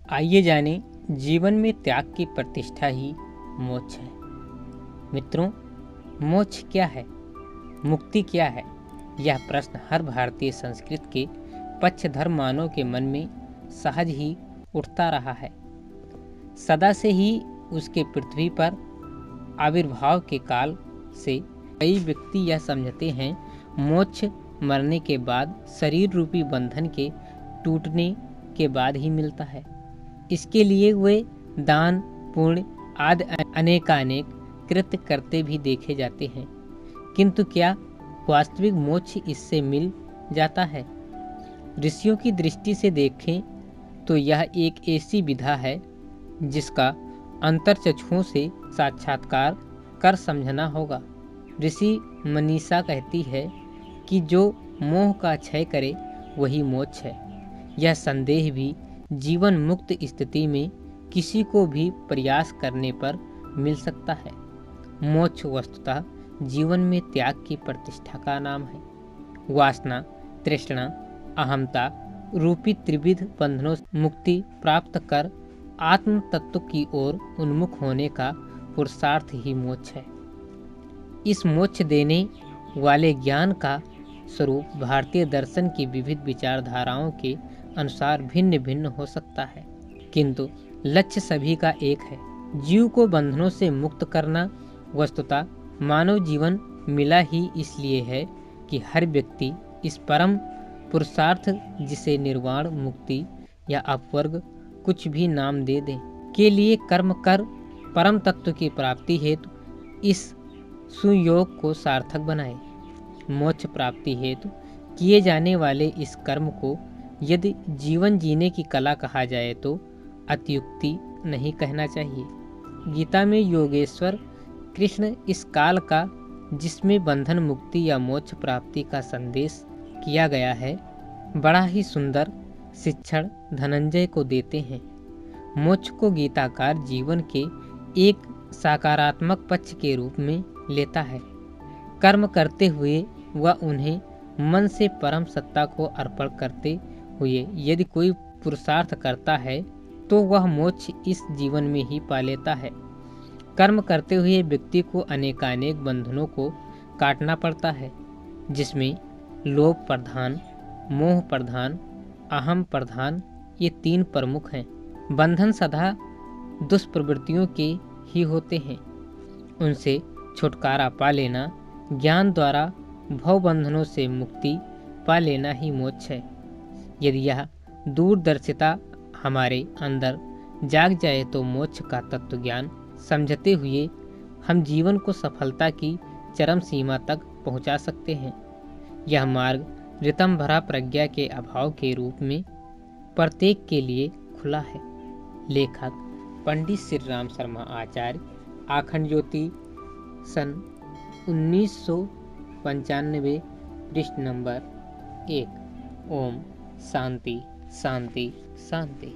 आइए जाने जीवन में त्याग की प्रतिष्ठा ही मोक्ष है। मित्रों, मोक्ष क्या है, मुक्ति क्या है? यह प्रश्न हर भारतीय संस्कृति के पक्षधर मानव के मन में सहज ही उठता रहा है। सदा से ही उसके पृथ्वी पर आविर्भाव के काल से कई व्यक्ति यह समझते हैं मोक्ष मरने के बाद शरीर रूपी बंधन के टूटने के बाद ही मिलता है। इसके लिए वे दान पुण्य आदि अनेकानेक कृत्य करते भी देखे जाते हैं, किंतु क्या वास्तविक मोक्ष इससे मिल जाता है? ऋषियों की दृष्टि से देखें तो यह एक ऐसी विधा है जिसका अंतर्चक्षुओं से साक्षात्कार कर समझना होगा। ऋषि मनीषा कहती है कि जो मोह का क्षय करे वही मोक्ष है। यह संदेह भी जीवन मुक्त स्थिति में किसी को भी प्रयास करने पर मिल सकता है। मोक्ष वस्तुतः जीवन में त्याग की प्रतिष्ठा का नाम है। वासना, तृष्णा, अहमता रूपी त्रिविध बंधनों से मुक्ति प्राप्त कर आत्म तत्व की ओर उन्मुख होने का पुरुषार्थ ही मोक्ष है। इस मोक्ष देने वाले ज्ञान का स्वरूप भारतीय दर्शन की विविध विचारधाराओं के अनुसार भिन्न भिन्न हो सकता है, किंतु लक्ष्य सभी का एक है। जीव को बंधनों से मुक्त करना। वस्तुतः मानव जीवन मिला ही इसलिए है कि हर व्यक्ति इस परम पुरुषार्थ, जिसे निर्वाण, मुक्ति या अपवर्ग कुछ भी नाम दे दें, के लिए कर्म कर परम तत्व की प्राप्ति हेतु इस सुयोग को सार्थक बनाए। मोक्ष प्राप्ति हेतु किए जाने वाले इस कर्म को यदि जीवन जीने की कला कहा जाए तो अत्युक्ति नहीं कहना चाहिए। गीता में योगेश्वर कृष्ण इस काल का, जिसमें बंधन मुक्ति या मोक्ष प्राप्ति का संदेश किया गया है, बड़ा ही सुंदर शिक्षण धनंजय को देते हैं। मोक्ष को गीताकार जीवन के एक सकारात्मक पक्ष के रूप में लेता है। कर्म करते हुए वह उन्हें मन से परम सत्ता को अर्पण करते हुए यदि कोई पुरुषार्थ करता है तो वह मोक्ष इस जीवन में ही पा लेता है। कर्म करते हुए व्यक्ति को अनेकानेक बंधनों को काटना पड़ता है, जिसमें लोभ प्रधान, मोह प्रधान, अहम प्रधान ये तीन प्रमुख हैं। बंधन सदा दुष्प्रवृत्तियों के ही होते हैं। उनसे छुटकारा पा लेना, ज्ञान द्वारा भव बंधनों से मुक्ति पा लेना ही मोक्ष है। यदि यह दूरदर्शिता हमारे अंदर जाग जाए तो मोक्ष का तत्व ज्ञान समझते हुए हम जीवन को सफलता की चरम सीमा तक पहुंचा सकते हैं। यह मार्ग रितम भरा प्रज्ञा के अभाव के रूप में प्रत्येक के लिए खुला है। लेखक पंडित श्री राम शर्मा आचार्य, आखंड ज्योति, सन 1995, पृष्ठ नंबर 1। ओम शांति शांति शांति।